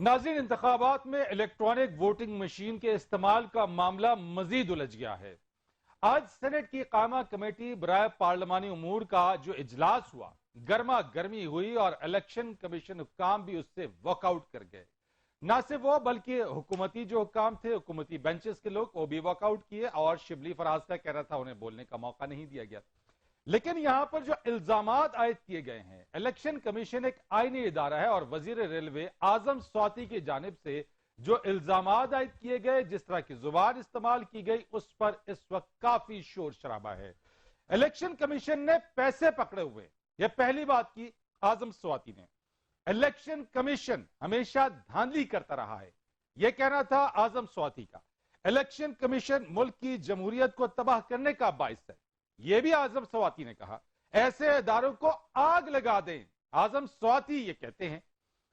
नाज़रीन, इंतखाबात में इलेक्ट्रॉनिक वोटिंग मशीन के इस्तेमाल का मामला मजीद उलझ गया है। आज सेनेट की कामा कमेटी बराए पार्लिमानी उमूर का जो इजलास हुआ, गर्मा गर्मी हुई और इलेक्शन कमीशन हुक्काम भी उससे वॉकआउट कर गए। ना सिर्फ वो बल्कि हुकूमती जो हुक्काम थे, हुकूमती बेंचेस के लोग, वो भी वॉकआउट किए और शिबली फराज का कहना था उन्हें बोलने का मौका नहीं दिया गया। लेकिन यहां पर जो इल्जामात आयद किए गए हैं, इलेक्शन कमीशन एक आईनी इदारा है और वजीर रेलवे आजम स्वाति की जानिब से जो इल्जामात आयद किए गए, जिस तरह की जुबान इस्तेमाल की गई, उस पर इस वक्त काफी शोर शराबा है। इलेक्शन कमीशन ने पैसे पकड़े हुए, यह पहली बात की आजम स्वाति ने। इलेक्शन कमीशन हमेशा धांधली करता रहा है, यह कहना था आजम स्वाति का। इलेक्शन कमीशन मुल्क की जमहूरियत को तबाह करने का बाइस है, यह भी आजम स्वाति ने कहा। ऐसे इदारों को आग लगा दें, आजम स्वाति ये कहते हैं।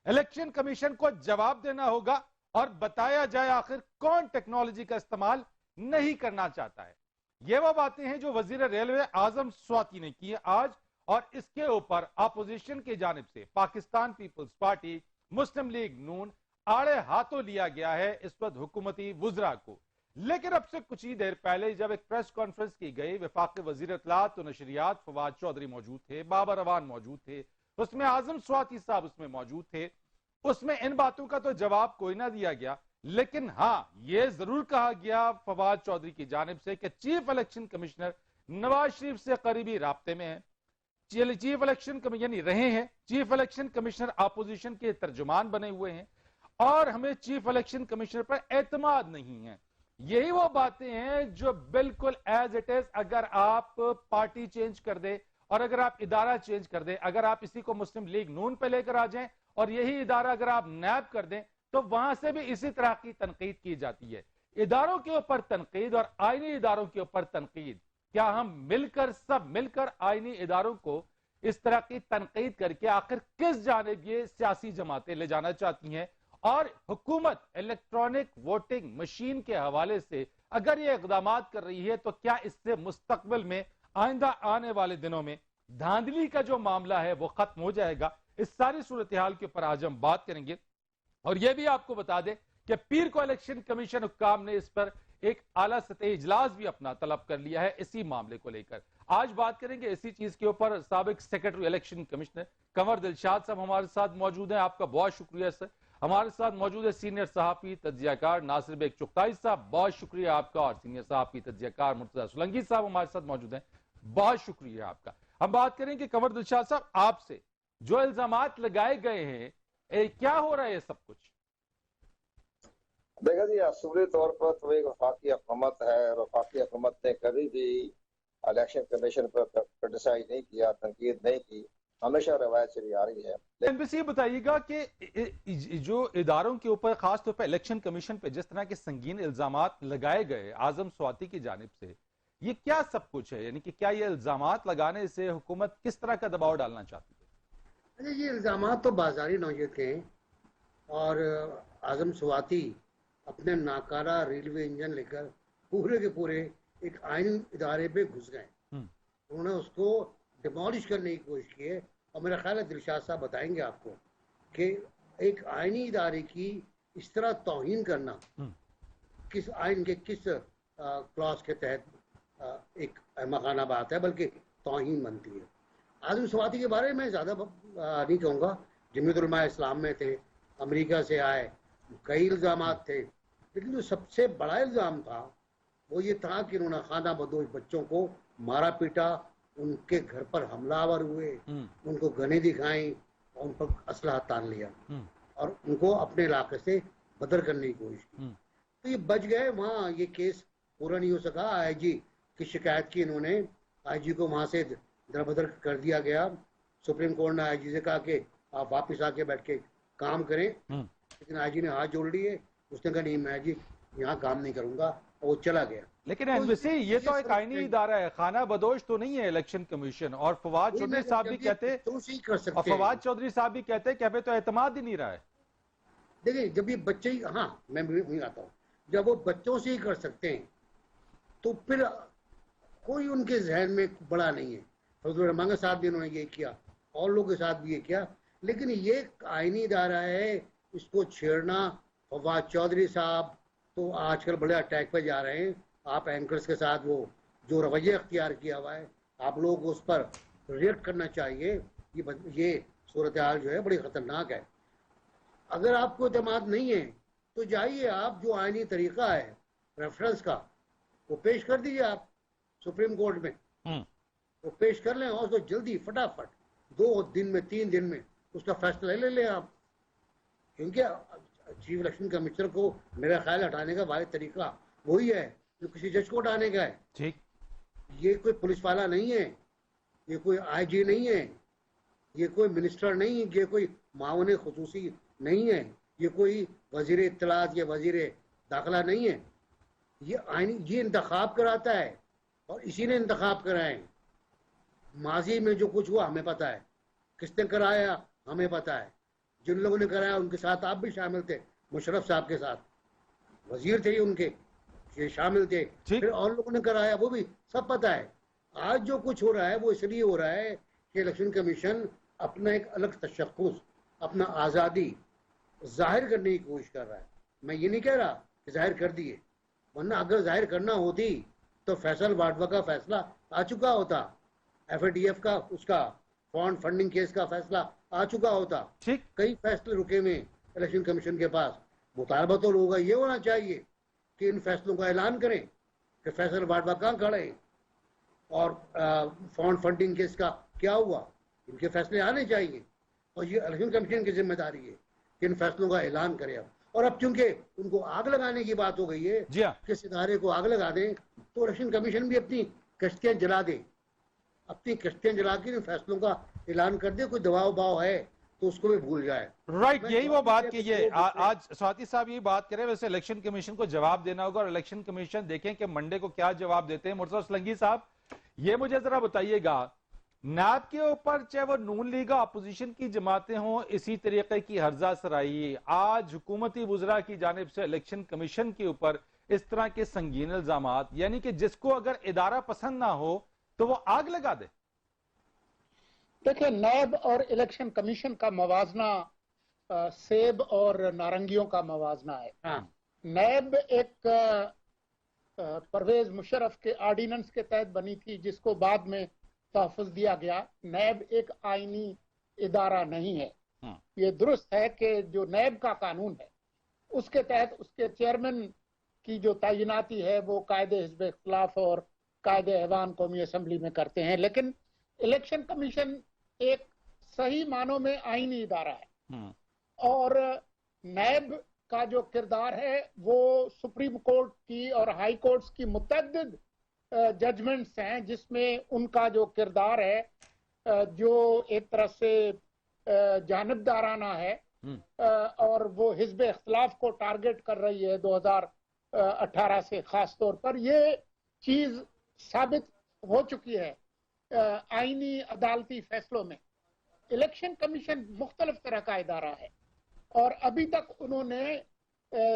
इलेक्शन कमीशन को जवाब देना होगा और बताया जाए आखिर कौन टेक्नोलॉजी का इस्तेमाल नहीं करना चाहता है। ये वो बातें हैं जो वजीर रेलवे आजम स्वाति ने की आज, और इसके ऊपर अपोजिशन की जानिब से पाकिस्तान पीपल्स पार्टी, मुस्लिम लीग नून आड़े हाथों लिया गया है इस वक्त हुकूमती वुजरा को। लेकिन अब से कुछ ही देर पहले जब एक प्रेस कॉन्फ्रेंस की गई, वफाक वजीर इत्तलात और नशरियात फवाद चौधरी मौजूद थे, बाबर अवान मौजूद थे, उसमें आजम स्वाति साहब उसमें मौजूद थे। उसमें इन बातों का तो जवाब कोई ना दिया गया, लेकिन हां यह जरूर कहा गया फवाद चौधरी की जानिब से कि chief election commissioner Nawaz Sharif से करीबी राब्ते में है। चीफ इलेक्शन यानी रहे हैं, चीफ इलेक्शन कमिश्नर अपोजिशन के तर्जुमान बने हुए हैं और हमें चीफ इलेक्शन कमिश्नर पर एतमाद नहीं है। यही वो बातें हैं जो बिल्कुल एज इट इज, अगर आप पार्टी चेंज कर दे और अगर आप इदारा चेंज कर दे, अगर आप इसी को मुस्लिम लीग नून पे लेकर आ जाएं और यही इदारा अगर आप नैब कर दें, तो वहां से भी इसी तरह की तनकीद की जाती है। इदारों के ऊपर तनकीद और आईनी इदारों के ऊपर तनकीद, क्या हम मिलकर, सब मिलकर आईनी इदारों को इस तरह की तनकीद करके आखिर किस जानिब ये सियासी जमातें ले जाना चाहती हैं? और हुकूमत इलेक्ट्रॉनिक वोटिंग मशीन के हवाले से अगर ये इकदाम कर रही है, तो क्या इससे मुस्तकबिल में आइंदा आने वाले दिनों में धांधली का जो मामला है वो खत्म हो जाएगा? इस सारी सूरत हाल के ऊपर आज हम बात करेंगे। और यह भी आपको बता दें कि पीर को इलेक्शन कमीशन हुक्काम ने इस पर एक आला सतह इजलास भी अपना तलब कर लिया है इसी मामले को लेकर। आज बात करेंगे इसी चीज के ऊपर। साबिक secretary election commissioner Kanwar Dilshad साहब हमारे साथ मौजूद हैं, आपका बहुत शुक्रिया सर। हमारे साथ मौजूद है सीनियर सहाफी तज्जियाकार नासिर बेग चुगताई साहब, बहुत शुक्रिया आपका। और सीनियर सहाफी तज्जियाकार मुर्तजा सुलंगी साहब हमारे साथ मौजूद हैं, बहुत शुक्रिया आपका। हम बात करेंगे कंवर दिलशाद साहब आपसे, जो इल्जामात लगाए गए हैं, क्या हो रहा है ये सब कुछ? देखा जी, असूली तौर पर तो एक वफाकी हुकूमत है और वफाकी हुकूमत ने कभी भी इलेक्शन कमीशन पर क्रिटिसाइज नहीं किया, तनकीद नहीं की, हमेशा रवायत चली आ रही है। लेकिन बताइएगा कि जो इदारों के ऊपर खासतौर पर इलेक्शन कमीशन पे जिस तरह के संगीन इल्जामात लगाए गए आजम स्वाति की जानिब से, ये क्या सब कुछ है? यानी कि क्या ये इल्जामात लगाने से हुकूमत किस तरह का दबाव डालना चाहती है? अच्छा, ये इल्जामात तो बाजारी नौयत के हैं और आजम स्वाति अपने नाकारा रेलवे इंजन लेकर पूरे के पूरे एक आइन इदारे पे घुस गए। उन्होंने उसको डिमोलिश करने की कोशिश की है और मेरा ख्याल है दिलशाद साहब बताएंगे आपको कि एक आइनी इदारे की इस तरह तौहीन करना किस आइन के किस क्लॉज के तहत एक अहमकाना बात है, बल्कि तौहीन बनती है। आजम स्वाति के बारे में ज़्यादा नहीं कहूँगा। जमीयत उलमा इस्लाम में थे, अमेरिका से आए, कई इल्ज़ामात थे, लेकिन जो सबसे बड़ा इल्ज़ाम था वो ये था कि उन्होंने खाना बदोश बच्चों को मारा पीटा, उनके घर पर हमलावर हुए, उनको गने दिखाई और उन पर असलहा तान लिया और उनको अपने इलाके से बदर करने की कोशिश की। तो ये बच गए, वहाँ ये केस पूरा नहीं हो सका। आईजी की शिकायत की इन्होंने, आईजी को वहाँ से दरबदर कर दिया गया। सुप्रीम कोर्ट ने आईजी से कहा कि आप वापस आके बैठ के काम करें, लेकिन आईजी ने हाथ जोड़ लिए। उसने कहा नहीं, मैं जी यहाँ काम नहीं करूंगा, और वो चला गया। लेकिन एनबीसी ये तो एक आईनी इदारा है, खाना बदोश तो नहीं है इलेक्शन कमीशन। और फवाद चौधरी साहब भी कहते हैं, और फवाद चौधरी साहब भी कहते हैं कि हमें तो एतमाद ही नहीं रहा है। देखिए, जब ये बच्चे ही, हाँ मैं वहीं आता हूँ, जब वो बच्चों से ही कर सकते हैं तो फिर कोई उनके जहन में बड़ा नहीं है। फजल रहमान के साथ भी उन्होंने ये किया और लोगों के साथ भी ये किया, लेकिन ये आईनी इदारा है, इसको छेड़ना। फवाद चौधरी साहब तो आजकल बड़े अटैक पे जा रहे हैं। आप एंकर्स के साथ वो जो रवैया अख्तियार किया हुआ है, आप लोगों को उस पर रिएक्ट करना चाहिए। ये सूरत हाल जो है बड़ी ख़तरनाक है। अगर आपको एतमाद नहीं है तो जाइए, आप जो आईनी तरीका है रेफरेंस का वो पेश कर दीजिए आप सुप्रीम कोर्ट में, वो पेश कर लें और उसको जल्दी फटाफट 2 दिन में 3 दिन में उसका फैसला ले लें आप। क्योंकि चीफ इलेक्शन कमिश्नर को मेरा ख्याल हटाने का वाहिद तरीका वही है जो किसी जज को हटाने का है। ठीक, ये कोई पुलिस वाला नहीं है, ये कोई आईजी नहीं है, ये कोई मिनिस्टर नहीं है, ये कोई मावन खुसूसी नहीं है, ये कोई वजीर इत्तलात या वजीर दाखिला नहीं है। ये इंतखाब कराता है और इसी ने इंतखाब कराए। माजी में जो कुछ हुआ हमें पता है, किसने कराया हमें पता है, जिन लोगों ने कराया उनके साथ आप भी शामिल थे, मुशर्रफ साहब के साथ वजीर थे उनके, ये शामिल थे, फिर और लोगों ने कराया, वो भी सब पता है। आज जो कुछ हो रहा है वो इसलिए हो रहा है कि इलेक्शन कमीशन अपना एक अलग तशख्खुस, अपना आज़ादी जाहिर करने की कोशिश कर रहा है। मैं ये नहीं कह रहा कि जाहिर कर दिए, वरना अगर जाहिर करना होती तो फैसल वाडवा का फैसला आ चुका होता, FATF का उसका फंड फंडिंग केस का फैसला आ चुका होता। कई फैसले रुके में इलेक्शन कमीशन के पास। मुतालबा तो लोगों का ये होना चाहिए कि इन फैसलों का ऐलान करें कि फैसल वाडवा कहाँ खड़े हैं और फंड फंडिंग केस का क्या हुआ। इनके फैसले आने चाहिए और ये इलेक्शन कमीशन की जिम्मेदारी है कि इन फैसलों का ऐलान करें अब। और अब चूंकि उनको आग लगाने की बात हो गई है कि सितारे को आग लगा दें, तो इलेक्शन कमीशन भी अपनी कश्तियां जला दे, अपनी कश्तियां जला के इन फैसलों का ऐलान कर दे। कोई दबाव भाव है तो उसको भी भूल जाए। राइट, यही वो बात की है। आज स्वाति साहब ये बात करें, वैसे इलेक्शन कमीशन को जवाब देना होगा और इलेक्शन कमीशन देखें कि मंडे को क्या जवाब देते हैं। मुर्तजा असलंगी साहब, ये मुझे जरा बताइएगा, नैब के ऊपर चाहे वो नून लीग अपोजिशन की जमातें हों, इसी तरीके की हर्जा सराई आज हुकूमती वुज़रा की जानिब से इलेक्शन कमीशन के ऊपर इस तरह के संगीन इल्जामात, यानी कि जिसको अगर इदारा पसंद ना हो तो वो आग लगा दे। देखिए, नैब और इलेक्शन कमीशन का मवाजना सेब और नारंगियों का मवाजना है। नैब एक परवेज मुशर्रफ के ऑर्डिनेंस के तहत बनी थी जिसको बाद में तहफ़्फ़ुज़ दिया गया। नैब एक आईनी इदारा नहीं है। ये दुरुस्त है कि जो नैब का कानून है उसके तहत उसके चेयरमैन की जो तैनाती है वो कायदे हिज़्ब इख्तिलाफ और कायदे ऐवान कौमी असम्बली में करते हैं। लेकिन इलेक्शन कमीशन एक सही मानों में आईनी इदारा है और नैब का जो किरदार है वो सुप्रीम कोर्ट की और हाई कोर्ट्स की मुतअद्दिद जजमेंट्स हैं जिसमें उनका जो किरदार है जो एक तरह से जानिबदाराना है और वो हिज़्ब इख्तिलाफ को टारगेट कर रही है 2018 से खास तौर पर। ये चीज साबित हो चुकी है आईनी अदालती फैसलों में। इलेक्शन कमीशन मुख्तलिफ तरह का इदारा है और अभी तक उन्होंने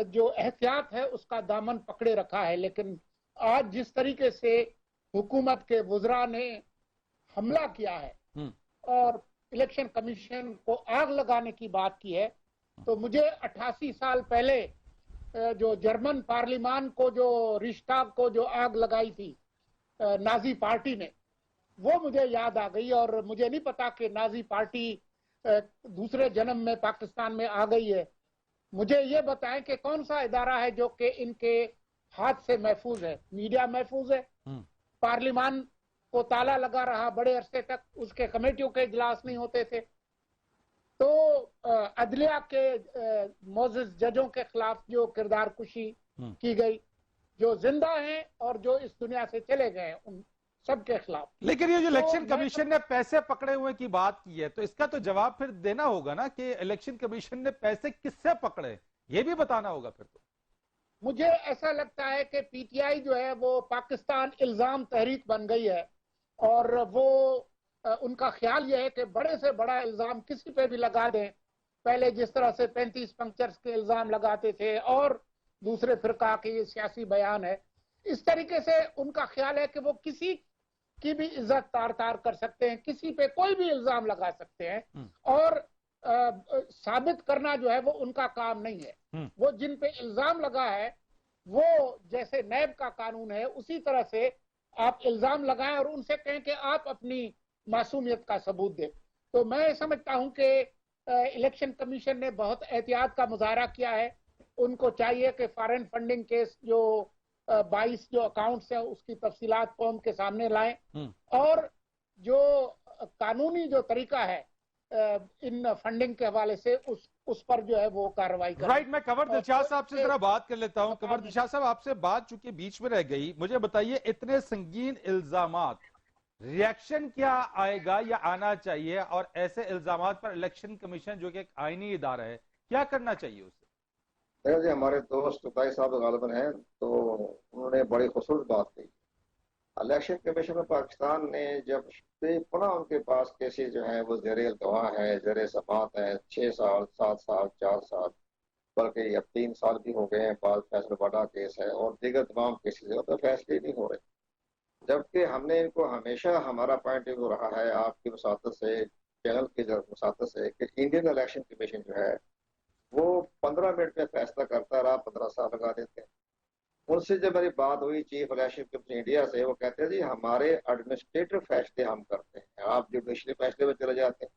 जो एहतियात है उसका दामन पकड़े रखा है। लेकिन आज जिस तरीके से हुकूमत के वुज़रा ने हमला किया है और इलेक्शन कमीशन को आग लगाने की बात की है, तो मुझे 88 साल पहले जो जर्मन पार्लिमान को जो रिश्ताग को जो आग लगाई थी नाजी पार्टी ने, वो मुझे याद आ गई। और मुझे नहीं पता कि नाजी पार्टी दूसरे जन्म में पाकिस्तान में आ गई है। मुझे ये बताएं कि कौन सा इदारा है जो कि इनके हाथ से महफूज है। मीडिया महफूज है, पार्लिमान को ताला लगा रहा बड़े अरसे तक, उसके कमेटियों के इजलास नहीं होते थे। तो अदलिया के मोअज़्ज़ज़ जजों के खिलाफ जो किरदार कुशी की गई, जो जिंदा हैं और जो इस दुनिया से चले गए, उन सब के खिलाफ। लेकिन ये जो इलेक्शन कमीशन ने पैसे पकड़े हुए की बात की है, तो इसका तो जवाब फिर देना होगा ना कि इलेक्शन कमीशन ने पैसे किससे पकड़े, ये भी बताना होगा फिर तो। मुझे ऐसा लगता है कि पीटीआई जो है वो पाकिस्तान इल्जाम तहरीक बन गई है और वो उनका ख्याल यह है कि बड़े से बड़ा इल्जाम किसी पे भी लगा दें। पहले जिस तरह से 35 पंक्चर्स के इल्जाम लगाते थे और दूसरे फिरका के ये सियासी बयान है, इस तरीके से उनका ख्याल है कि वो किसी की भी इज्जत तार तार कर सकते हैं, किसी पे कोई भी इल्जाम लगा सकते हैं और साबित करना जो है वो उनका काम नहीं है। वो जिन पे इल्जाम लगा है वो जैसे नैब का कानून है उसी तरह से आप इल्जाम लगाएं और उनसे कहें कि आप अपनी मासूमियत का सबूत दें। तो मैं समझता हूं कि इलेक्शन कमीशन ने बहुत एहतियात का मुजाहरा किया है। उनको चाहिए कि फॉरेन फंडिंग केस जो 22 जो अकाउंट्स है उसकी तफसीलात कौम के सामने लाएं और जो कानूनी जो तरीका है इन फंडिंग के हवाले से उस पर जो है वो कार्रवाई करें। राइट, मैं कंवर दिलशाद साहब से जरा बात कर लेता हूं। कंवर दिलशाद साहब, आपसे बात चूंकि बीच में रह गई, मुझे बताइए इतने संगीन इल्जामात, रिएक्शन क्या आएगा या आना चाहिए, और ऐसे इल्जामात पर इलेक्शन कमीशन जो कि एक आईनी इदारा है क्या करना चाहिए उसे? देखो जी, हमारे दोस्त तुताई साहब गालिबन हैं, तो उन्होंने बड़ी खूबसूरत बात कही। इलेक्शन कमीशन में पाकिस्तान ने जब पुनः उनके पास केसेस जो हैं वो ज़ेरे अल्तवा है, ज़ेरे समात है, 6 साल 7 साल 4 साल बल्कि अब 3 साल भी हो गए हैं, बाद फैसला बड़ा केस है और दीगर तमाम केसेस है, तो फैसले नहीं हो रहे। जबकि हमने इनको हमेशा, हमारा पॉइंट व्यू रहा है आपकी वसातत से, चैनल की वसातत से, कि इंडियन इलेक्शन कमीशन जो है वो 15 मिनट में फैसला करता रहा, 15 साल लगा देते हैं। उनसे जब मेरी बात हुई चीफ इलेक्शन कमीशन इंडिया से, वो कहते हैं जी हमारे एडमिनिस्ट्रेटिव फैसले हम करते हैं, आप जुडिशरी फैसले में चले जाते हैं।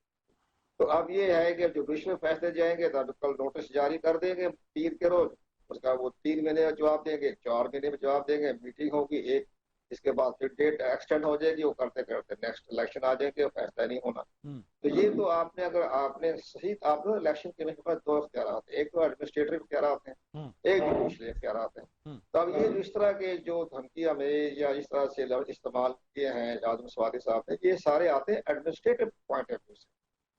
तो अब ये है कि जुडिशरी फैसले जाएंगे तो कल नोटिस जारी कर देंगे पीर के रोज, उसका वो 3 महीने में जवाब देंगे, 4 महीने में जवाब देंगे, मीटिंग होगी एक, इसके बाद फिर डेट एक्सटेंड हो जाएगी, वो करते करते नेक्स्ट इलेक्शन आ जाएंगे, फैसला नहीं होना। तो ये तो आपने, अगर आपने सही, आपने इलेक्शन कमीशन पर 2 इख्तियार हैं, एक तो एडमिनिस्ट्रेटिव इख्तियार हैं, एक जुडिशरी इख्तियार हैं। तो अब ये इस तरह के जो धमकी हमें या इस तरह से इस्तेमाल किए हैं आजम स्वाति साहब ने, ये सारे आते हैं एडमिनिस्ट्रेटिव पॉइंट ऑफ व्यू से।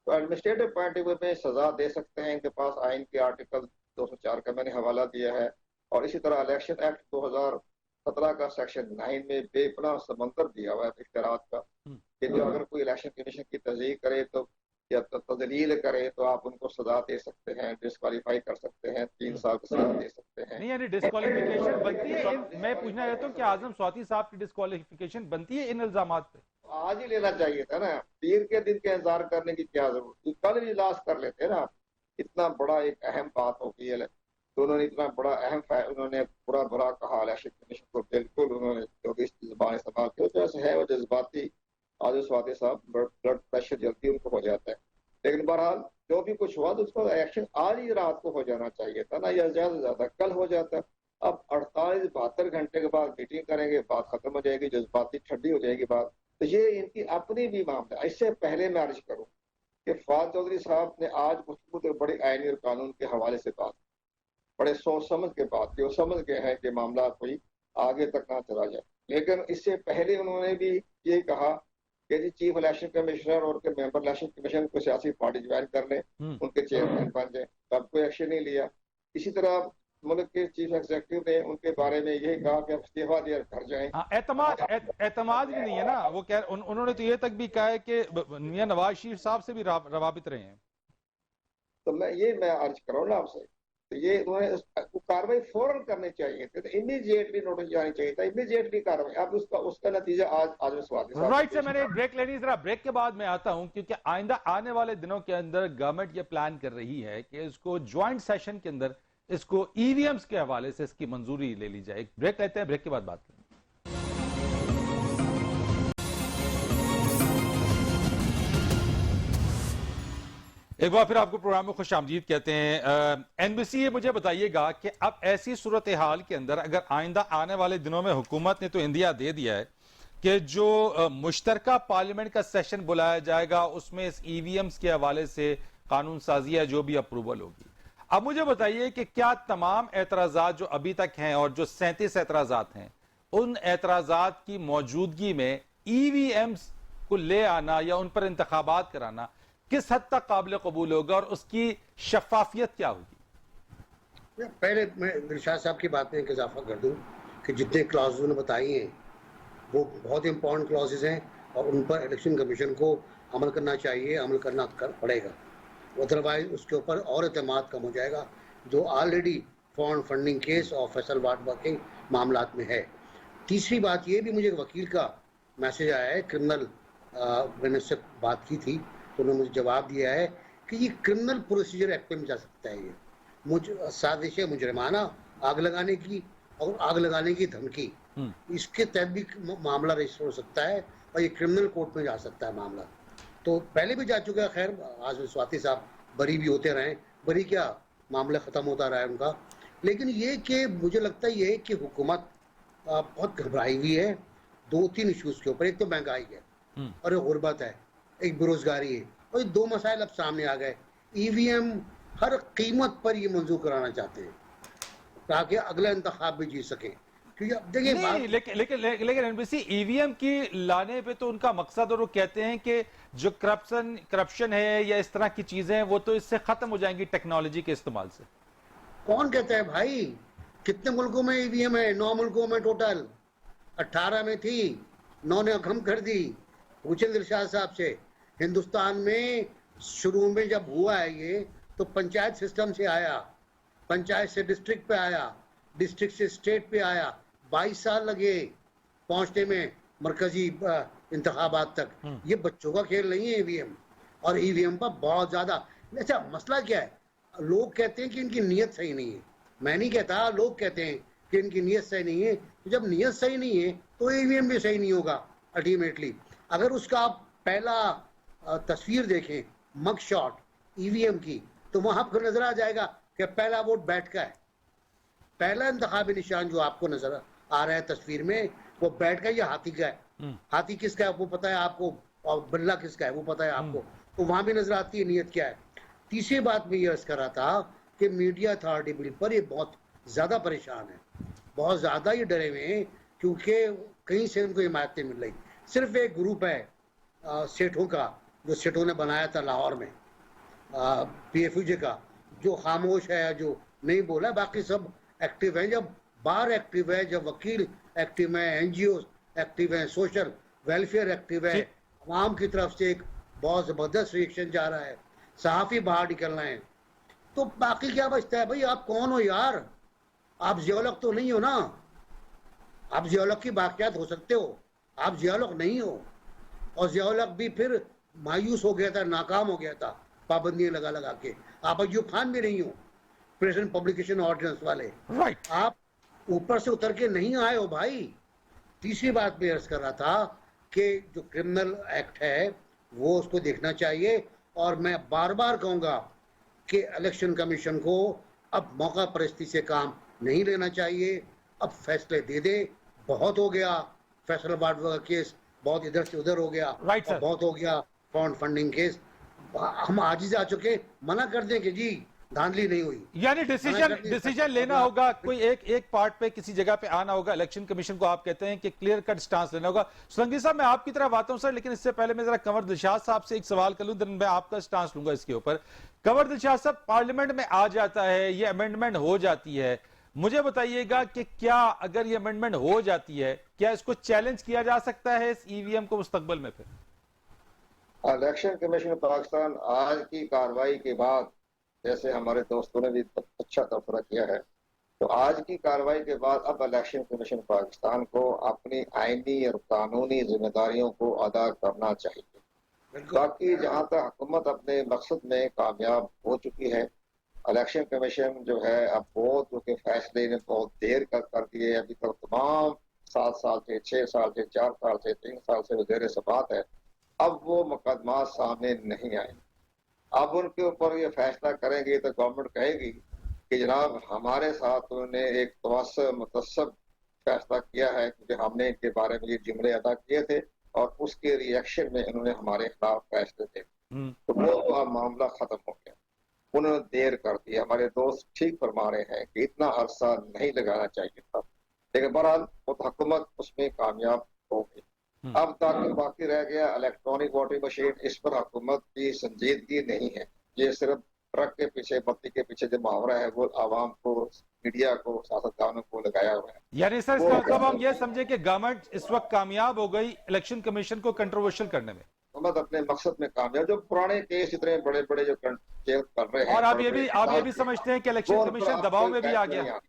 तो एडमिनिस्ट्रेटिव पॉइंट ऑफ व्यू में सजा दे सकते हैं, इनके पास आइन के आर्टिकल 204 का मैंने हवाला दिया है, और इसी तरह इलेक्शन एक्ट 2017 का सेक्शन 9 में बेपनाह समंदर दिया हुआ है इख्तियारात का, कि जो अगर कोई इलेक्शन कमीशन की तस्दीक करे तो या तदलील करे तो आप उनको सजा दे सकते हैं, डिस्क्वालीफाई कर सकते हैं, 3 साल की सजा दे सकते हैं। नहीं, यानी डिस्क्वालिफिकेशन बनती है मैं पूछना चाहता हूँ कि आजम स्वाति साहब की डिस्क्वालिफिकेशन बनती है इन इल्जामात पे? आज ही लेना चाहिए था ना, पीर के दिन के इंतजार करने की क्या जरूरत, कल ही इजलास कर लेते ना। इतना बड़ा एक अहम बात होगी है, तो उन्होंने इतना बड़ा अहम उन्होंने पूरा बुरा कहा इलेक्शन कमीशन को, बिल्कुल उन्होंने जो भी जुबान इस्तेमाल की वजह है वो जज्बाती, आजम स्वाति साहब ब्लड प्रेशर जल्दी उनको हो जाता है। लेकिन बहरहाल जो भी कुछ हुआ तो उसका एक्शन आज ही रात को हो जाना चाहिए था ना, या ज्यादा से ज्यादा कल हो जाता। अब 48-72 घंटे के बाद मीटिंग करेंगे, बात खत्म हो जाएगी, जज्बाती ठंडी हो जाएगी बात। तो ये इनकी अपनी भी मामला। इससे पहले मैं अर्ज करूँ कि फवाद चौधरी साहब ने आज गुफ्तगू बड़े आईनी और कानून के हवाले से बात, बड़े सोच समझ के बात की, वो समझ गए हैं कि मामला कोई आगे तक ना चला जाए। लेकिन इससे पहले उन्होंने भी ये कहा कि जी चीफ इलेक्शन कमिश्नर और के मेंबर इलेक्शन कमीशन को सियासी पार्टी ज्वाइन कर लें, उनके चेयरमैन बन जाए, तब कोई एक्शन नहीं लिया। इसी तरह मुल्क के चीफ एग्जीक्यूटिव ने उनके बारे में यही कहा कि इस्तीफा दिया घर जाएं। एतमाद भी नहीं है ना, वो कह उन्होंने तो ये तक भी कहा है कि मियां नवाज शरीफ साहब से भी रवाबित रहे हैं। तो मैं अर्ज कर रहा हूँ ना आपसे, तो ये उन्होंने कार्रवाई फौरन करनी चाहिए थी, तो इमीडिएटली नोटिस जानी चाहिए था, इमीडिएटली कार्रवाई। अब उसका नतीजा आज स्वागत। राइट से मैंने एक ब्रेक लेनी, जरा ब्रेक के बाद मैं आता हूं, क्योंकि आइंदा आने वाले दिनों के अंदर गवर्नमेंट ये प्लान कर रही है कि इसको ज्वाइंट सेशन के अंदर इसको ईवीएम्स के हवाले से इसकी मंजूरी ले ली जाए। ब्रेक लेते हैं, ब्रेक के बाद बात करें। एक बार फिर आपको प्रोग्राम में खुश आमदीद कहते हैं। एनबीसी ये मुझे बताइएगा कि अब ऐसी सूरत हाल के अंदर अगर आइंदा आने वाले दिनों में हुकूमत ने तो इंदिया दे दिया है कि जो मुश्तरका पार्लियामेंट का सेशन बुलाया जाएगा उसमें इस ईवीएम्स के हवाले से कानून साजी है जो भी अप्रूवल होगी। अब मुझे बताइए कि क्या तमाम एतराजात जो अभी तक हैं और जो 37 एतराजात हैं, उन एतराजात की मौजूदगी में ईवीएम्स को ले आना या उन पर इंतखाबात कराना किस हद तक काबिल कबूल होगा और उसकी शफाफियत क्या होगी? पहले मैं दिलशाद साहब की बात में एक इजाफा कर दूं कि जितने क्लॉज उन्होंने बताई हैं वो बहुत इंपॉर्टेंट क्लॉजेज हैं और उन पर इलेक्शन कमीशन को अमल करना चाहिए, अमल करना पड़ेगा, अदरवाइज उसके ऊपर और एतमाद कम हो जाएगा जो ऑलरेडी फॉरेन फंडिंग केस और फैसल वर्किंग मामलात में है। तीसरी बात ये भी, मुझे वकील का मैसेज आया है, क्रिमिनल मैंने उससे बात की थी तो उन्होंने मुझे जवाब दिया है कि ये क्रिमिनल प्रोसीजर एक्ट में जा सकता है। ये साजिश मुजरिमाना, आग लगाने की और आग लगाने की धमकी, इसके तहत भी मामला रजिस्टर हो सकता है और ये क्रिमिनल कोर्ट में जा सकता है मामला। तो पहले भी जा चुका है। खैर, आजम स्वाति साहब बरी भी होते रहे, बरी क्या, मामला खत्म होता रहा है उनका। लेकिन ये कि मुझे लगता है ये कि हुकूमत बहुत घबराई हुई है 2-3 इश्यूज के ऊपर। एक तो महंगाई है और गुर्बत है, एक बेरोजगारी है, और ये 2 मसाइल अब सामने आ गए। ईवीएम हर कीमत पर ये मंजूर कराना चाहते हैं ताकि अगला इंतखाब भी जीत सके। क्योंकि अब देखिए नहीं, लेकिन एनबीसी ईवीएम की लाने पे तो उनका मकसद, और वो कहते हैं कि जो करप्शन है या इस तरह की चीजें हैं वो तो इससे खत्म हो जाएंगी टेक्नोलॉजी के इस्तेमाल से। कौन कहता है भाई? कितने मुल्कों में ईवीएम है? 9 मुल्कों में टोटल, 18 में थी, 9 ने कम कर दी। पूछे दिलशाद साहब से। हिंदुस्तान में शुरू में जब हुआ है ये, तो पंचायत सिस्टम से आया, पंचायत से डिस्ट्रिक्ट पे आया, डिस्ट्रिक्ट से स्टेट पे आया, 22 साल लगे पहुंचने में मरकजी इंतखाबात तक। ये बच्चों का खेल नहीं है ईवीएम। और ईवीएम पर बहुत ज्यादा, अच्छा मसला क्या है, लोग कहते हैं कि इनकी नीयत सही नहीं है। मैं नहीं कहता, लोग कहते हैं कि इनकी नीयत सही नहीं है। तो जब नीयत सही नहीं है तो ईवीएम भी सही नहीं होगा अल्टीमेटली। अगर उसका आप पहला तस्वीर देखें, मग शॉट ईवीएम की, तो वहां आपको नजर आ जाएगा कि पहला वोट बैठ का है। पहला इंतखाबी निशान जो आपको नजर आ रहा है तस्वीर में, वो बैठ का या हाथी का है। हाथी किसका है वो पता है आपको, और बिल्ला किसका है वो पता है आपको। तो वहां भी नजर आती है नीयत क्या है। तीसरी बात मैं ये अर्ज कर रहा था कि मीडिया अथॉरिटी बिल पर ये बहुत ज्यादा परेशान है, बहुत ज्यादा ये डरे हुए हैं, क्योंकि कहीं से उनको हिमायत नहीं मिल रही। सिर्फ एक ग्रुप है सेठों का, जो सेठों ने बनाया था लाहौर में, पीएफयूजे का, जो खामोश है, जो नहीं बोला। बाकी सब एक्टिव है। जब बार एक्टिव है, जब वकील एक्टिव है, एनजीओ एक्टिव है, सोशल वेलफेयर एक्टिव है, अवाम की तरफ से एक बहुत जबरदस्त रिएक्शन जा रहा है, सहाफी बाहर निकल रहे हैं, तो बाकी क्या बचता है भाई? आप कौन हो यार? आप जियोलॉग तो नहीं हो ना। आप जियोलॉग की बाकियात हो सकते हो, आप जियोलॉग नहीं हो। और जियोलॉग भी फिर मायूस हो गया था, नाकाम हो गया था पाबंदियां लगा लगा के। आप अयूब खान भी नहीं हो, प्रेजेंट पब्लिकेशन ऑर्डिनेंस वाले। राइट। आप ऊपर से उतर के नहीं आए हो भाई। तीसरी बात मैं अर्ज कर रहा था कि जो क्रिमिनल एक्ट है वो उसको देखना चाहिए। और मैं बार बार कहूंगा कि इलेक्शन कमीशन को अब मौका परिस्थिति से काम नहीं लेना चाहिए। अब फैसले दे दे। बहुत हो गया फैसलाबाद का केस, बहुत इधर से उधर हो गया, राइट सर। बहुत हो गया फाउंड फंडिंग केस। हम आजिज आ चुके, मना कर दें कि जी धांधली नहीं हुई। यानी डिसीजन लेना होगा, कोई एक पार्ट पे किसी जगह पे आना होगा। इलेक्शन कमीशन को आप कहते हैं कि क्लियर कट स्टांस लेना होगा। सुलंगी साहब, मैं आपकी तरफ आता हूं सर, लेकिन इससे पहले मैं जरा कंवर दिलशाद साहब से एक सवाल कर लूं, देन मैं आपका स्टांस लूंगा इसके ऊपर। कंवर दिलशाद साहब, पार्लियामेंट में आ जाता है, ये अमेंडमेंट हो जाती है, मुझे बताइएगा कि क्या अगर ये अमेंडमेंट हो जाती है, क्या इसको चैलेंज किया जा सकता है इस ईवीएम को मुस्तकबल में? फिर इलेक्शन कमीशन पाकिस्तान आज की कार्रवाई के बाद, जैसे हमारे दोस्तों ने भी अच्छा तबसरा किया है, तो आज की कार्रवाई के बाद अब इलेक्शन कमीशन पाकिस्तान को अपनी आईनी और कानूनी जिम्मेदारियों को अदा करना चाहिए। बाकी जहां तक हुकूमत अपने मकसद में कामयाब हो चुकी है, इलेक्शन कमीशन जो है अब बहुत के फैसले ने बहुत देर कर दिए। अभी तक तमाम 7 साल से, 6 साल से, 4 साल से, 3 साल से जेर सबात है। अब वो मुकदमा सामने नहीं आए। अब उनके ऊपर ये फैसला करेंगे तो गवर्नमेंट कहेगी कि जनाब हमारे साथ उन्होंने एक मुतस्सब फैसला किया है, क्योंकि हमने इनके बारे में ये जुमले अदा किए थे और उसके रिएक्शन में इन्होंने हमारे खिलाफ फैसले थे। तो वो मामला खत्म हो गया। उन्होंने देर कर दी। हमारे दोस्त ठीक फरमा रहे हैं कि इतना अरसा नहीं लगाना चाहिए था, लेकिन बहरहाल हुकूमत उसमें कामयाब हो गई। अब तक बाकी रह गया इलेक्ट्रॉनिक वोटिंग मशीन। इस पर हुकूमत की संजीदगी नहीं है। ये सिर्फ ट्रक के पीछे, बत्ती के पीछे जो मुहावरा है वो आवाम को, मीडिया को, सियासतदानों को लगाया हुआ है। यानी सर इसका मतलब हम ये समझे कि गवर्नमेंट इस वक्त कामयाब हो गई इलेक्शन कमीशन को कंट्रोवर्शियल करने में। हुकूमत अपने मकसद में कामयाब, जो पुराने केस इतने बड़े बड़े जो कर रहे हैं। और आप ये भी समझते हैं कि इलेक्शन कमीशन दबाव में भी आ गया?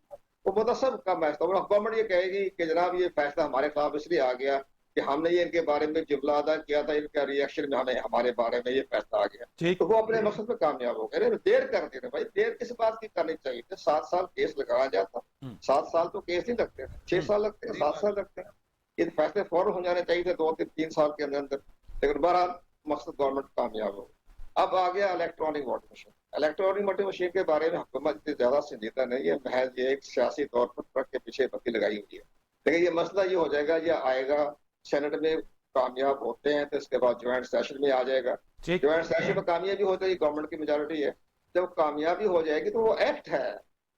वो मुतस्सब का फैसला। गवर्नमेंट ये कहेगी कि जनाब ये फैसला हमारे खिलाफ इसलिए आ गया कि हमने ये इनके बारे में जुमला अदा किया था, इनका रिएक्शन में हमें हमारे बारे में ये फैसला आ गया, ठीक। तो वो अपने मकसद में कामयाब हो गए। अरे देर कर दी भाई, देर किस बात की करनी चाहिए थी? 7 साल केस लगाया जाता, 7 साल तो केस नहीं लगते थे, 6 साल लगते हैं, 7 साल लगते हैं। ये फैसले फौरन हो जाने चाहिए थे 2-3 साल के अंदर अंदर, लेकिन बहरहाल मकसद गवर्नमेंट कामयाब हो। अब आ गया electronic voting machine. Electronic voting machine के बारे में हुकूमत इतनी ज्यादा संजीदा नहीं है, महज ये एक सियासी तौर पर ट्रक के पीछे बत्ती लगाई हुई है। लेकिन ये मसला ये हो जाएगा, ये आएगा सेनेट में, कामयाब होते हैं तो इसके बाद ज्वाइंट सेशन में आ जाएगा। ज्वाइंट सेशन में कामयाबी हो जाएगी, गवर्नमेंट की मेजॉरिटी है। जब कामयाबी हो जाएगी तो वो एक्ट है,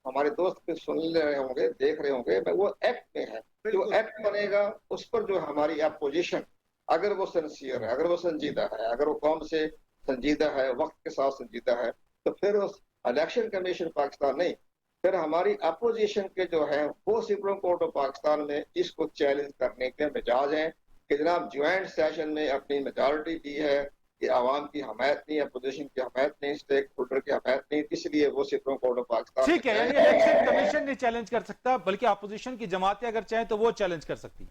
हमारे दोस्त भी सुन रहे होंगे, देख रहे होंगे, वो एक्ट में है। जो एक्ट बनेगा उस पर जो हमारी अपोजिशन, अगर वो सिंसियर है, अगर वो संजीदा है, अगर वो कौम से संजीदा है, वक्त के साथ संजीदा है, तो फिर उस इलेक्शन कमीशन पाकिस्तान नहीं, फिर हमारी अपोजिशन के जो है वो सुप्रीम कोर्ट ऑफ पाकिस्तान में इसको चैलेंज करने के मिजाज हैं कि जनाब ज्वाइंट सेशन में अपनी मेजॉरिटी दी है, ये आवाम की हमायत नहीं, अपोजिशन की हमायत नहीं, स्टेक होल्डर की हमायत नहीं, इसलिए वो सुप्रीम कोर्ट ऑफ पाकिस्तान। ठीक है, यानी इलेक्शन कमीशन नहीं चैलेंज कर सकता, बल्कि अपोजिशन की जमातें अगर चाहें तो वो चैलेंज कर सकती है।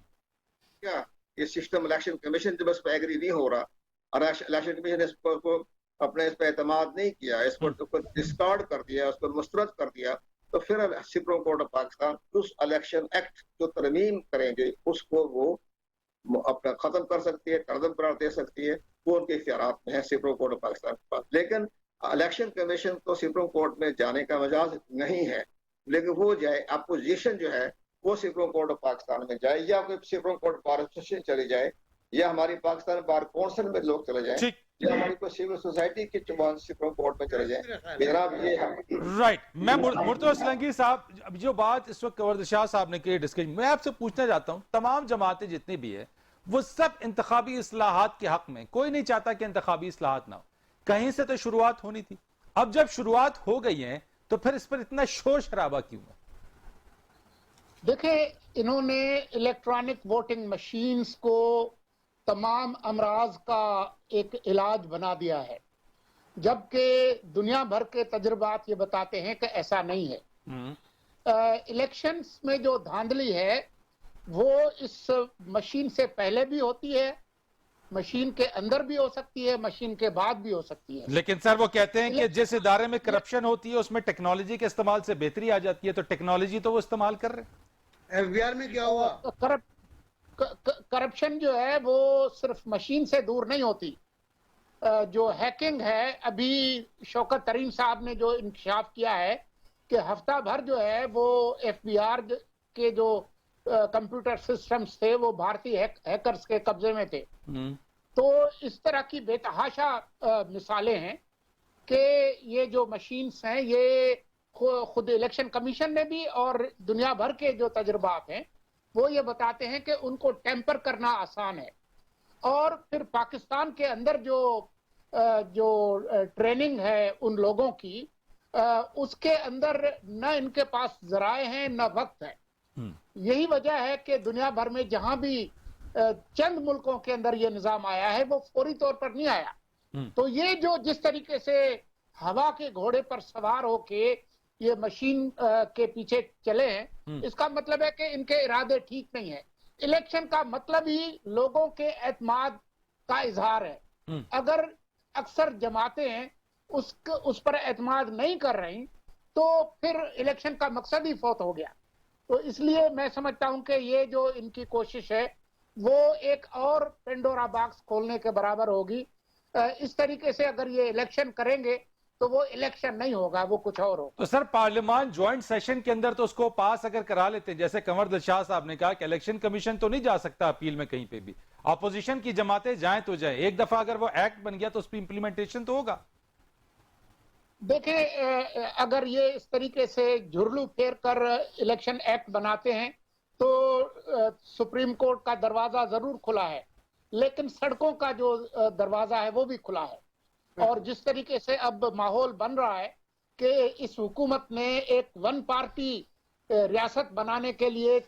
क्या ये सिस्टम इलेक्शन कमीशन जब इस पर एग्री नहीं हो रहा और इलेक्शन कमीशन इस पर अपने इस पर एतमाद नहीं किया, इस पर डिस्कार्ड कर दिया, उस पर मुस्तरद कर दिया, तो फिर सुप्रीम कोर्ट ऑफ पाकिस्तान उस इलेक्शन एक्ट जो तरमीम करेंगे उसको वो अपना खत्म कर सकती है, करदम करार दे सकती है, वो उनके इख्तियारात में है सुप्रीम कोर्ट ऑफ पाकिस्तान के पास। लेकिन इलेक्शन कमीशन तो सुप्रीम कोर्ट में जाने का मजाज नहीं है, लेकिन वो जाए, अपोजिशन जो है वो सुप्रीम कोर्ट ऑफ पाकिस्तान में जाए, या कोई सुप्रीम कोर्ट बार एसोसिएशन चली जाए, या हमारी पाकिस्तान बार काउंसिल में लोग चले जाए, या हमारी कोई सिविल सोसाइटी की सुप्रीम कोर्ट में चले जाए। जनाब ये राइट। मैं मुर्तज़ा असलंगी साहब, जो बात इस वक्त कंवर शाह साहब ने की डिस्कशन, मैं आपसे पूछना चाहता हूं, तमाम जमातें जितनी भी है वो सब इंतखाबी इस्लाहात के हक में, कोई नहीं चाहता कि इंतखाबी इस्लाहात ना हो, कहीं से तो शुरुआत होनी थी। अब जब शुरुआत हो गई है तो फिर इस पर इतना शोर शराबा क्यों है? देखिए, इन्होंने इलेक्ट्रॉनिक वोटिंग मशीन्स को तमाम अमराज का एक इलाज बना दिया है, जबकि दुनिया भर के तजुर्बात ये बताते हैं कि ऐसा नहीं है। इलेक्शंस में जो धांधली है वो इस मशीन से पहले भी होती है, मशीन के अंदर भी हो सकती है, मशीन के बाद भी हो सकती है। लेकिन सर वो कहते हैं कि जिस इदारे में करप्शन होती है उसमें टेक्नोलॉजी के इस्तेमाल से बेहतरी आ जाती है, तो टेक्नोलॉजी तो वो इस्तेमाल कर रहे हैं। एफबीआर में क्या हुआ? करप्शन जो है वो सिर्फ मशीन से दूर नहीं होती। जो हैकिंग है, अभी शौकत तरीन साहब ने जो इंकशाफ किया है कि हफ्ता भर जो है वो एफबीआर के जो कंप्यूटर सिस्टम्स थे वो भारतीय हैकर्स के कब्जे में थे। तो इस तरह की बेतहाशा मिसालें हैं कि ये जो मशीन्स हैं, ये खुद इलेक्शन कमीशन ने भी और दुनिया भर के जो तजुर्बात हैं वो ये बताते हैं कि उनको टेम्पर करना आसान है। और फिर पाकिस्तान के अंदर जो ट्रेनिंग है उन लोगों की, उसके अंदर न इनके पास जराए हैं न वक्त है। यही वजह है कि दुनिया भर में जहां भी चंद मुल्कों के अंदर ये निजाम आया है वो फौरी तौर पर नहीं आया। तो ये जो जिस तरीके से हवा के घोड़े पर सवार होके ये मशीन के पीछे चले हैं, इसका मतलब है कि इनके इरादे ठीक नहीं है। इलेक्शन का मतलब ही लोगों के एतमाद का इजहार है। अगर अक्सर जमातें उस पर एतमाद नहीं कर रही तो फिर इलेक्शन का मकसद ही फौत हो गया। तो इसलिए मैं समझता हूं कि ये जो इनकी कोशिश है वो एक और पेंडोरा बॉक्स खोलने के बराबर होगी। इस तरीके से अगर ये इलेक्शन करेंगे तो वो इलेक्शन नहीं होगा, वो कुछ और होगा। तो सर पार्लियामान ज्वाइंट सेशन के अंदर तो उसको पास अगर करा लेते, जैसे कंवर दिलशाद साहब ने कहा कि इलेक्शन कमीशन तो नहीं जा सकता अपील में कहीं पे भी, अपोजिशन की जमातें जाएं तो जाएं, एक दफा अगर वो एक्ट बन गया तो उस पर इंप्लीमेंटेशन तो होगा। देखें, अगर ये इस तरीके से झुरलू फेर कर इलेक्शन एक्ट बनाते हैं तो सुप्रीम कोर्ट का दरवाजा जरूर खुला है, लेकिन सड़कों का जो दरवाजा है वो भी खुला है। और जिस तरीके से अब माहौल बन रहा है कि इस हुकूमत ने एक वन पार्टी रियासत बनाने के लिए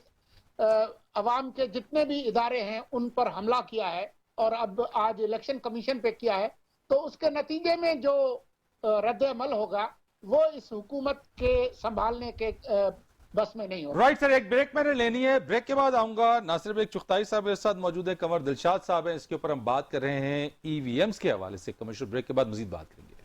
अवाम के जितने भी इदारे हैं उन पर हमला किया है और अब आज इलेक्शन कमीशन पे किया है, तो उसके नतीजे में जो रद्द अमल होगा वो इस हुकूमत के संभालने के बस में नहीं होगा। राइट सर, एक ब्रेक मैंने लेनी है, ब्रेक के बाद आऊंगा। नासिर बेग चुगताई साहब मेरे साथ मौजूद है, कंवर दिलशाद साहब हैं, इसके ऊपर हम बात कर रहे हैं ईवीएम्स के हवाले से। कमर्शियल ब्रेक के बाद मजीद बात करेंगे।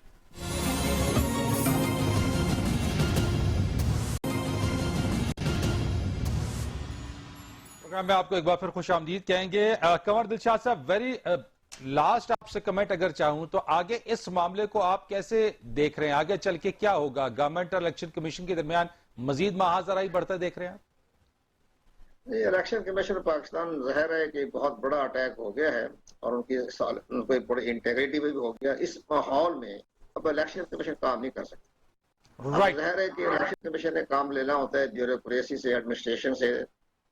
प्रोग्राम में आपको एक बार फिर खुश आमदीद कहेंगे। कंवर दिलशाद साहब, वेरी लास्ट आपसे कमेंट अगर चाहूं तो आगे इस मामले को आप कैसे देख रहे हैं? आगे चल के क्या होगा? गवर्नमेंट और इलेक्शन कमीशन के दरमियान मजीद महाजराई बढ़ता देख रहे हैं आप? इलेक्शन कमीशन पाकिस्तान जाहिर है कि बहुत बड़ा अटैक हो गया है और उनको एक बड़ी इंटेग्रिटी भी हो गया। इस माहौल में अब इलेक्शन कमीशन काम नहीं कर सकती। राइट, जाहिर है कि इलेक्शन कमीशन ने काम लेना होता है ब्यूरोक्रेसी से, एडमिनिस्ट्रेशन से।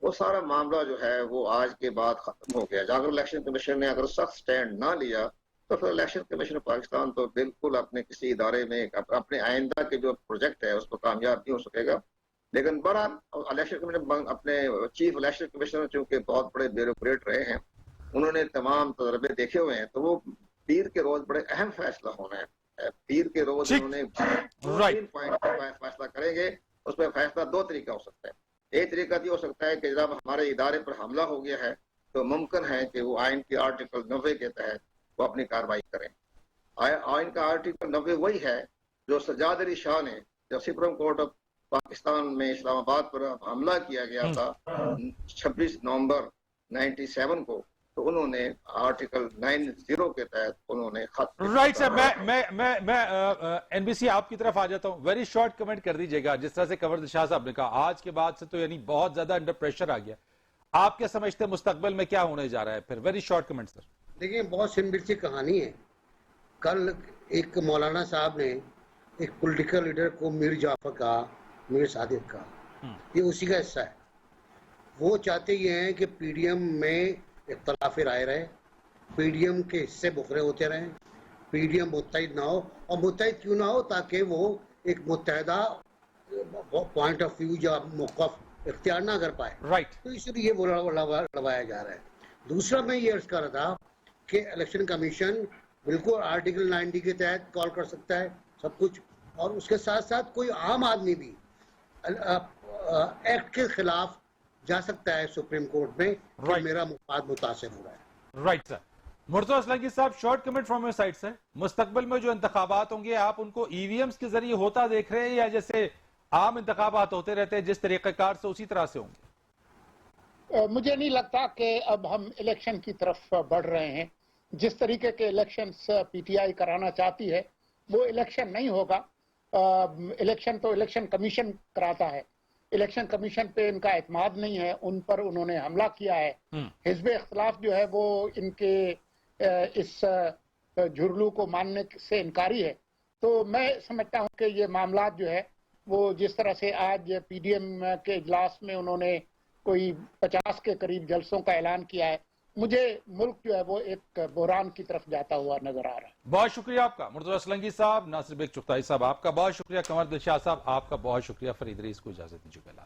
वो सारा मामला जो है वो आज के बाद खत्म हो गया। अगर इलेक्शन कमीशन ने अगर सख्त स्टैंड ना लिया तो फिर इलेक्शन कमीशन पाकिस्तान तो बिल्कुल अपने किसी इदारे में अपने आइंदा के जो प्रोजेक्ट है उस पर कामयाब नहीं हो सकेगा। लेकिन बहरहाल इलेक्शन कमीशन अपने चीफ इलेक्शन कमिश्नर चूंकि बहुत बड़े ब्यूरोक्रेट रहे हैं, उन्होंने तमाम तजर्बे देखे हुए हैं, तो वो पीर के रोज बड़े अहम फैसला होना है। पीर के रोज उन्होंने 3 पॉइंट पर फैसला करेंगे। उसमें फैसला 2 तरीका हो सकता है। एक तरीका ये हो सकता है कि जब हमारे इदारे पर हमला हो गया है तो मुमकिन है कि वो आइन के आर्टिकल 90 के तहत वो अपनी कार्रवाई करें। आइन का आर्टिकल 90 वही है जो सज्जाद अली शाह ने जब सुप्रीम कोर्ट ऑफ पाकिस्तान में इस्लामाबाद पर हमला किया गया था 26 नवंबर 97 को, तो उन्होंने आर्टिकल 90 के तहत उन्होंने खत। राइट सर, मैं एनबीसी आपकी तरफ आ जाता हूं। वेरी शॉर्ट कमेंट कर दीजिएगा। जिस तरह से कंवर दिलशाद साहब ने कहा, आज के बाद से तो यानी बहुत ज्यादा अंडर प्रेशर आ गया। आप क्या समझते हैं मुस्तकबिल में क्या होने जा रहा है? फिर वेरी शॉर्ट कमेंट सर। देखिए, बहुत सिंपल सी कहानी है। कल एक मौलाना साहब ने एक पॉलिटिकल लीडर को मीर जाफर कहा, मीर सादिक का, ये उसी का हिस्सा है। वो चाहते ये हैं कि पीडीएम में इख्तलाफ राय रहे, पीडीएम के हिस्से बुखरे होते रहें, पीडीएम मुत्तहिद ना हो। और मुत्तहिद क्यों ना हो? ताकि वो एक मुत्तहिदा पॉइंट ऑफ व्यू या मौक़िफ़ इख्तियार ना कर पाए। राइट, तो इसलिए वो लड़वाया जा रहा है। दूसरा मैं ये अर्ज कर रहा था कि इलेक्शन कमीशन बिल्कुल आर्टिकल 90 के तहत कॉल कर सकता है सब कुछ, और उसके साथ साथ कोई आम आदमी भी एक्ट के खिलाफ जा सकता है सुप्रीम कोर्ट में कि मेरा मुफाद मुतासिर हो रहा है। Right sir. मुर्तज़ा असलंगी साहब, short comment from your side sir. मुस्तकबिल में जो इंतखाबात होंगे आप उनको ईवीएम्स के जरिए होता देख रहे हैं या जैसे आम इंतखाबात होते रहते हैं जिस तरीक़ेकार से उसी तरह से होंगे? मुझे नहीं लगता कि अब हम इलेक्शन की तरफ बढ़ रहे हैं। जिस तरीके के इलेक्शंस पीटीआई कराना चाहती है वो इलेक्शन नहीं होगा। इलेक्शन तो इलेक्शन कमीशन कराता है। इलेक्शन कमीशन पे इनका एतमाद नहीं है, उन पर उन्होंने हमला किया है। हिज़्ब इख्तिलाफ जो है वो इनके इस झुरलू को मानने से इनकारी है। तो मैं समझता हूँ कि ये मामला जो है वो जिस तरह से आज पीडीएम के इजलास में उन्होंने कोई 50 के करीब जलसों का ऐलान किया है, मुझे मुल्क जो है वो एक बहरान की तरफ जाता हुआ नजर आ रहा है। बहुत शुक्रिया आपका मुर्तज़ा असलंगी साहब, नासिर बेग चुगताई साहब आपका बहुत शुक्रिया, कंवर दिलशाद साहब आपका बहुत शुक्रिया। फरीद रईस को इजाजत दीजिएगा।